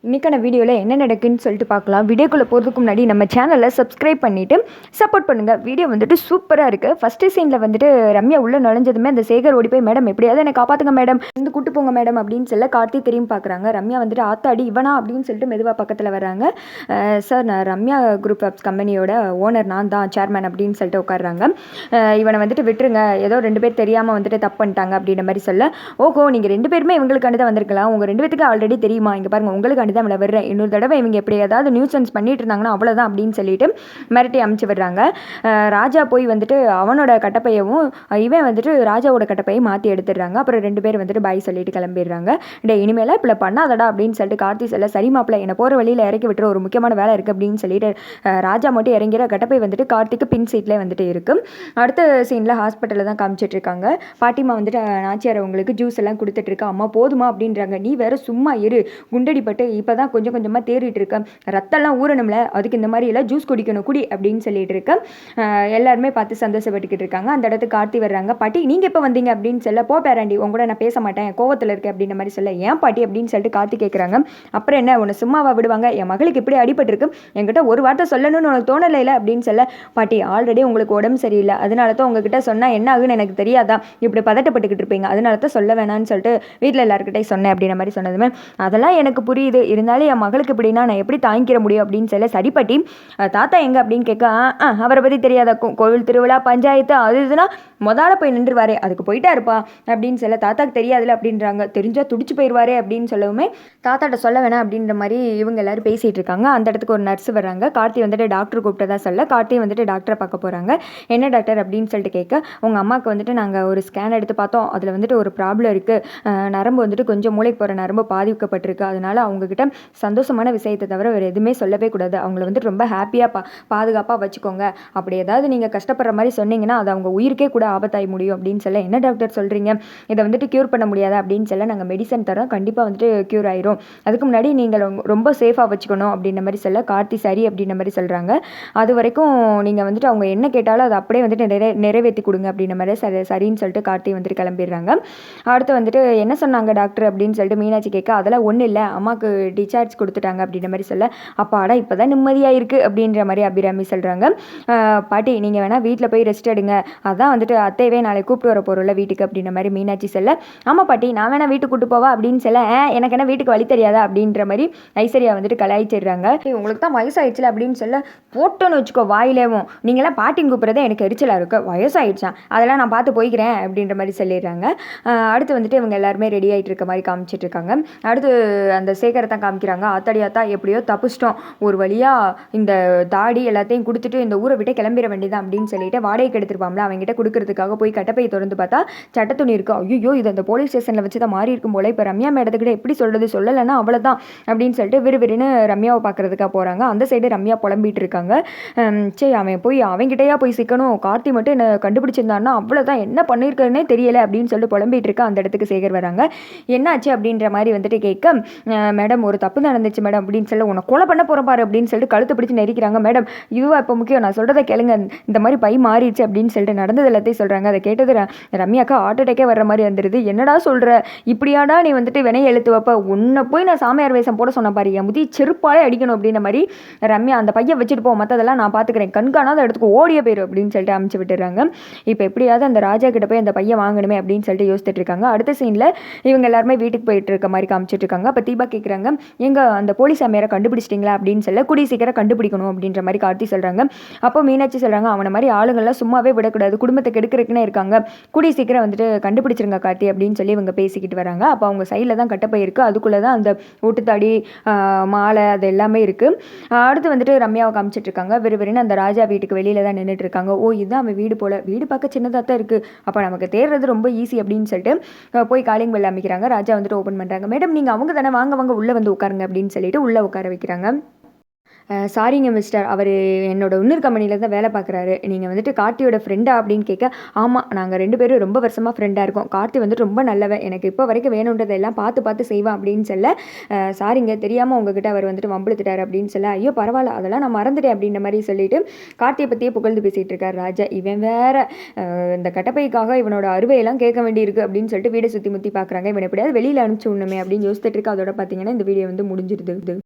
இன்றைக்கான வீடியோவில் என்ன நடக்குன்னு சொல்லிட்டு பார்க்கலாம். வீடியோக்குள்ளே போகிறதுக்கு முன்னாடி நம்ம சேனலை சப்ஸ்கிரைப் பண்ணிவிட்டு சப்போர்ட் பண்ணுங்கள். வீடியோ வந்துட்டு சூப்பராக இருக்குது. ஃபஸ்ட்டு சீனில் வந்துட்டு ரம்யா உள்ளே நுழைஞ்சதுமே அந்த சேகர் ஓடி போய் மேடம் எப்படியாவது என்னை காப்பாற்றுங்க மேடம், வந்து கூட்டு போங்க மேடம் அப்படின்னு சொல்ல கார்த்தி திரும்பி பார்க்குறாங்க. ரம்யா வந்துட்டு ஆத்தாடி இவனா அப்படின்னு சொல்லிட்டு மெதுவாக பக்கத்தில் வராங்க. சார், நான் ரம்யா குரூப் ஆஃப் கம்பெனியோட ஓனர், நான் தான் சேர்மேன் அப்படின்னு சொல்லிட்டு உட்காடுறாங்க. இவனை வந்துட்டு விட்டுருங்க, ஏதோ 2 பேர் தெரியாமல் வந்துட்டு தப்பு பண்ணிட்டாங்க அப்படின்ற மாதிரி சொல்ல, ஓஹோ நீங்கள் 2 பேருமே இவங்களுக்காண்டி தான் வந்திருக்கலாம், உங்கள் 2 பேத்துக்கு ஆல்ரெடி தெரியுமா, இங்கே பாருங்கள் உங்களுக்கு தான் அவளை வர்றேன், இன்னொரு தடவை இவங்க எப்படி ஏதாவது நியூசன்ஸ் பண்ணிட்டு இருந்தாங்கன்னா அவ்வளோதான் அப்படின்னு சொல்லிட்டு மிரட்டி அமுச்சு விடுறாங்க. ராஜா போய் வந்துட்டு அவனோட கட்டப்பையவும் இவன் வந்துட்டு ராஜாவோட கட்டப்பையை மாற்றி எடுத்துடுறாங்க. அப்புறம் 2 பேர் வந்துட்டு பாய் சொல்லிட்டு கிளம்பிடுறாங்க. இனிமேல் இப்படி பண்ணாதடா அப்படின்னு சொல்லிட்டு கார்த்தி சொல்ல, சரி மாப்பிள்ள என்னை போகிற வழியில் இறக்கி விட்டுற, ஒரு முக்கியமான வேலை இருக்குது அப்படின்னு சொல்லிட்டு ராஜா மட்டும் இறங்கிற கட்டப்பை வந்துட்டு கார்த்திக்கு பின் சீட்லேயே வந்துட்டு இருக்குது. அடுத்த சீனில் ஹாஸ்பிட்டலில் தான் காமிச்சிட்டு இருக்காங்க. பாட்டிமா வந்துட்டு நாச்சியார் அவங்களுக்கு ஜூஸ் எல்லாம் கொடுத்துட்டு இருக்கா. அம்மா போதுமா அப்படின்றாங்க. நீ வேற சும்மா இரு, குண்டடிப்பட்டு இப்போ தான் கொஞ்சம் கொஞ்சமாக தேறிட்டு இருக்கேன், ரத்தம்லாம் ஊறணும்ல, அதுக்கு இந்த மாதிரி எல்லாம் ஜூஸ் குடிக்கணும், குடி அப்படின்னு சொல்லிட்டு இருக்கேன். எல்லாருமே பார்த்து சந்தோஷப்பட்டுக்கிட்டு இருக்காங்க. அந்த இடத்துக்கு கார்த்தி வர்றாங்க. பாட்டி நீங்கள் எப்போ வந்தீங்க அப்படின்னு சொல்ல, போ பேராண்டி உங்க கூட நான் பேச மாட்டேன், கோவத்தில் இருக்கேன் அப்படின்ற மாதிரி சொல்ல, ஏன் பாட்டி அப்படின்னு சொல்லிட்டு கார்த்தி கேட்குறாங்க. அப்புறம் என்ன உன்னை சும்மாவா விடுவாங்க, என் மகளுக்கு இப்படி அடிபட்டிருக்கு, என்கிட்ட ஒரு வார்த்தை சொல்லணும்னு உனக்கு தோணலை இல்லை அப்படின்னு சொல்ல, பாட்டி ஆல்ரெடி உங்களுக்கு உடம்பு சரியில்லை, அதனால தான் உங்ககிட்ட சொன்னால் என்ன ஆகுன்னு எனக்கு தெரியாதா, இப்படி பதட்டப்பட்டுக்கிட்டு இருப்பீங்க, அதனால தான் சொல்ல வேணான்னு சொல்லிட்டு வீட்டில் எல்லாருக்கிட்டே சொன்னேன் அப்படின்ற மாதிரி சொன்னதுமே, அதெல்லாம் எனக்கு புரியுது, இருந்தாலும் என் மகளுக்கு இப்படின்னா நான் எப்படி தாங்கிக்கிற முடியும் அப்படின்னு சொல்ல, சரி பாட்டி தாத்தா எங்கே அப்படின்னு கேட்க, அவரை பற்றி தெரியாத, கோவில் திருவிழா பஞ்சாயத்து அது இதுனா முதல்ல போய் நின்றுவாரே, அதுக்கு போயிட்டா இருப்பா அப்படின்னு சொல்ல, தாத்தாக்கு தெரியாதுல்ல அப்படின்றாங்க. தெரிஞ்சால் துடிச்சு போயிடுவாரே அப்படின்னு சொல்லவுமே, தாத்தாட்ட சொல்ல வேணாம் அப்படின்ற மாதிரி இவங்க எல்லாரும் பேசிகிட்டு இருக்காங்க. அந்த இடத்துக்கு ஒரு நர்ஸ் வர்றாங்க. கார்த்தி வந்துட்டு டாக்டர் கூப்பிட்டதா சொல்ல, கார்த்தி வந்துட்டு டாக்டரை பார்க்க போகிறாங்க. என்ன டாக்டர் அப்படின்னு சொல்லிட்டு கேட்க, உங்கள் அம்மாவுக்கு வந்துட்டு நாங்கள் ஒரு ஸ்கேன் எடுத்து பார்த்தோம், அதில் வந்துட்டு ஒரு ப்ராப்ளம் இருக்குது, நரம்பு வந்துட்டு கொஞ்சம் மூளைக்கு போகிற நரம்பு பாதிக்கப்பட்டிருக்கு, அதனால அவங்கக்கிட்ட சந்தோஷமான விஷயத்தை தவிர வேறு எதுவுமே சொல்லவே கூடாது, அவங்கள வந்துட்டு ரொம்ப ஹாப்பியாக பாதுகாப்பாக வச்சுக்கோங்க, அப்படி ஏதாவது நீங்கள் கஷ்டப்படுற மாதிரி சொன்னீங்கன்னா அது அவங்க உயிருக்கே கூட ஆபத்தாகி முடியும் அப்படின்னு சொல்ல, என்ன டாக்டர் சொல்கிறீங்க, இதை வந்துட்டு க்யூர் பண்ண முடியாது அப்படின்னு சொல்ல, நாங்கள் மெடிசன் தரோம், கண்டிப்பாக வந்துட்டு க்யூர் ஆயிரும், அதுக்கு முன்னாடி நீங்கள் ரொம்ப சேஃபாக வச்சுக்கணும் அப்படின்ற மாதிரி சொல்ல, கார்த்தி சரி அப்படின்ற மாதிரி சொல்கிறாங்க. அது வரைக்கும் நீங்கள் வந்துட்டு அவங்க என்ன கேட்டாலும் அதை அப்படியே வந்துட்டு நிறைவேற்றி கொடுங்க அப்படின்ற மாதிரி சரின்னு சொல்லிட்டு கார்த்தி வந்துட்டு கிளம்பிடுறாங்க. அடுத்து வந்துட்டு என்ன சொன்னாங்க டாக்டர் அப்படின்னு சொல்லிட்டு மீனாட்சி கேட்க, அதெல்லாம் ஒன்றும் இல்லை, அம்மாவுக்கு டிஸ்சார்ஜ் கொடுத்துட்டாங்க அப்படின்ற மாதிரி சொல்ல, அப்பாடா இப்போ தான் நிம்மதியாக இருக்குது அப்படின்ற மாதிரி அபிராமி சொல்கிறாங்க. பாட்டி நீங்கள் வேணால் வீட்டில் போய் ரெஸ்ட் எடுங்க, அதான் வந்துட்டு அத்தையவே நாளை கூப்பிட்டு வர போகிறோம்ல வீட்டுக்கு அப்படின்ற மாதிரி மீனாட்சி சொல்ல, ஆமாம் பாட்டி நான் வேணால் வீட்டுக்கு கூப்பிட்டு போவா அப்படின்னு சொல்ல, எனக்கு என்ன வீட்டுக்கு வழி தெரியாதா அப்படின்ற மாதிரி ஐஸ்வர்யா வந்துட்டு கலாய்ச்சிடுறாங்க. உங்களுக்கு தான் வயசாகிடுச்சுல அப்படின்னு சொல்ல, போட்டோன்னு வச்சுக்கோ வாயிலேவும், நீங்களாம் பாட்டின்னு கூப்பிட்றதே எனக்கு எரிச்சலாக இருக்குது, வயசாகிடுச்சான் அதெல்லாம் நான் பார்த்து போய்க்கிறேன் அப்படின்ற மாதிரி சொல்லிடுறாங்க. அடுத்து வந்துட்டு இவங்க எல்லாருமே ரெடி ஆகிட்டு இருக்க மாதிரி காமிச்சிட்டு இருக்காங்க. அடுத்து அந்த சேகரை தான் காமிக்கிறாங்க. ஆத்தாடி ஆத்தா எப்படியோ தப்பிச்சிட்டோம், ஒரு வழியாக இந்த தாடி எல்லாத்தையும் கொடுத்துட்டு இந்த ஊரை விட்டு கிளம்பிட வேண்டியதான் அப்படின்னு சொல்லிட்டு வாடகைக்கு எடுத்துருப்பாங்களா அவங்ககிட்ட கொடுக்கறதுக்காக போய் கட்டப்பையை திறந்து பார்த்தா சட்ட துணி இருக்கு. ஐயோ இது அந்த போலீஸ் ஸ்டேஷனில் வச்சு தான் மாறி இருக்கும் போல, இப்போ ரம்யா மேடத்துக்கிட்ட எப்படி சொல்கிறது, சொல்லலைன்னா அவ்வளோதான் அப்படின்னு சொல்லிட்டு விறுவிறுன்னு ரம்யாவை பார்க்கறதுக்காக போகிறாங்க. அந்த சைடு ரம்யா புலம்பிட்டு இருக்காங்க. சரி அவன் போய் அவங்ககிட்டயா போய் சிக்கணும், கார்த்தி மட்டும் என்ன கண்டுபிடிச்சிருந்தான்னா அவ்வளோதான், என்ன பண்ணியிருக்கேன்னே தெரியலை அப்படின்னு சொல்லிட்டு புலம்பிட்டு இருக்கா. அந்த இடத்துக்கு சேகர் வராங்க. என்னாச்சு அப்படின்ற மாதிரி வந்துட்டு கேட்க, மேடம் ஒரு தப்பு நடந்துச்சு மேடம் அப்படின்னு சொல்லி, உன்னை கொலை பண்ண போகிற பாரு அப்படின்னு சொல்லிட்டு கழுத்தை பிடிச்சி நெரிக்கிறாங்க. மேடம் இதுவா இப்போ முக்கியம், நான் சொல்கிறத கேளுங்க, இந்த மாதிரி பை மாறிடுச்சு அப்படின்னு சொல்லிட்டு நடந்தது எல்லாத்தையும் சொல்கிறாங்க. அதை கேட்டது ரம்யாக்கா ஹார்ட் அட்டாக்கே வர்ற மாதிரி வந்துடுது. என்னடா சொல்கிற, இப்படியாடா நீ வந்துட்டு வினையை எழுத்து வைப்ப, உன்னை போய் நான் சாமியார் வேஷம் போட சொன்ன பாரு, என் முதி செருப்பாலே அடிக்கணும் அப்படின்ற மாதிரி ரம்யா அந்த பையன் வச்சுட்டு போ, மற்றதெல்லாம் நான் பார்த்துக்கிறேன், கண்காணாத இடத்துக்கு ஓடிய போயிரு அப்படின்னு சொல்லிட்டு அமுச்சு விட்டுறாங்க. இப்போ எப்படியாவது அந்த ராஜா கிட்ட போய் அந்த பையன் வாங்கணுமே அப்படின்னு சொல்லிட்டு யோசிச்சுட்டு இருக்காங்க. அடுத்த சீனில் இவங்க எல்லாருமே வீட்டுக்கு போயிட்டு இருக்க மாதிரி காமிச்சிட்டு இருக்காங்க. அப்போ தீபா கேட்குறாங்க, எங்க அந்த போலீஸ் அம்மையாரை கண்டுபிடிச்சிட்டிங்களா அப்படின்னு சொல்ல, கூடிய சீக்கிரம் கண்டுபிடிக்கணும் அப்படின்ற மாதிரி கார்த்தி சொல்கிறாங்க. அப்போ மீனாட்சி சொல்கிறாங்க, அவனை மாதிரி ஆளுங்கள்லாம் சும்மாவே விடக்கூடாது, குடும்பத்தை கெடுக்கிறதுக்குன்னே இருக்காங்க, கூடிய சீக்கிரம் வந்துட்டு கண்டுபிடிச்சிருங்க கார்த்தி அப்படின்னு சொல்லி இவங்க பேசிக்கிட்டு வராங்க. அப்போ அவங்க சைடில் தான் கட்டப்பை இருக்குது, அதுக்குள்ளே தான் அந்த ஓட்டுத்தாடி மாலை அது எல்லாமே இருக்குது. அடுத்து வந்துட்டு ரம்யாவை காமிச்சிட்டு இருக்காங்க. விறுவிறுன்னு அந்த ராஜா வீட்டுக்கு வெளியில் தான் நின்றுட்டு இருக்காங்க. ஓ இதுதான் அவன் வீடு போல், வீடு பார்க்க சின்னதாக தான் இருக்குது, அப்போ நமக்கு தேடுறது ரொம்ப ஈஸி அப்படின்னு சொல்லிட்டு போய் காலிங் பெல் அமைக்கிறாங்க. ராஜா வந்துட்டு ஓப்பன் பண்ணுறாங்க. மேடம் நீங்கள் அவங்க தானே, வாங்க உள்ளே வந்து உட்காருங்க அப்படின்னு சொல்லிட்டு உள்ளே உட்கார வைக்கிறாங்க. சாரிங்க மிஸ்டர், அவர் என்னோட இன்னொரு கம்பெனியில் தான் வேலை பார்க்குறாரு, நீங்கள் வந்துட்டு கார்த்தியோட ஃப்ரெண்டா அப்படின்னு கேட்க, ஆமாம் நாங்கள் 2 பேரும் ரொம்ப வருஷமாக ஃப்ரெண்டாக இருக்கோம், கார்த்தி வந்துட்டு ரொம்ப நல்லவன், எனக்கு இப்போ வரைக்கும் வேணுன்றதெல்லாம் பார்த்து செய்வான் அப்படின்னு சொல்ல, சாரிங்க தெரியாமல் உங்ககிட்ட அவர் வந்துட்டு வம்பிழுத்துட்டார் அப்படின்னு சொல்ல, ஐயோ பரவாயில்ல அதெல்லாம் நான் மறந்துட்டேன் அப்படின்ற மாதிரி சொல்லிட்டு கார்த்தியை பற்றியே புகழ்ந்து பேசிகிட்டு இருக்கார் ராஜா. இவன் வேற இந்த கட்டப்பைக்காக இவனோட அறுவையெல்லாம் கேட்க வேண்டியிருக்கு அப்படின்னு சொல்லிட்டு வீடை சுற்றி முற்றி பார்க்குறாங்க. இவன் எப்படியாவது வெளியில் அனுப்பிச்சு விடணுமே அப்படின்னு யோசிச்சுட்டு இருக்கா. அதோட பார்த்தீங்கன்னா இந்த வீடியோ வந்து முடிஞ்சிருது.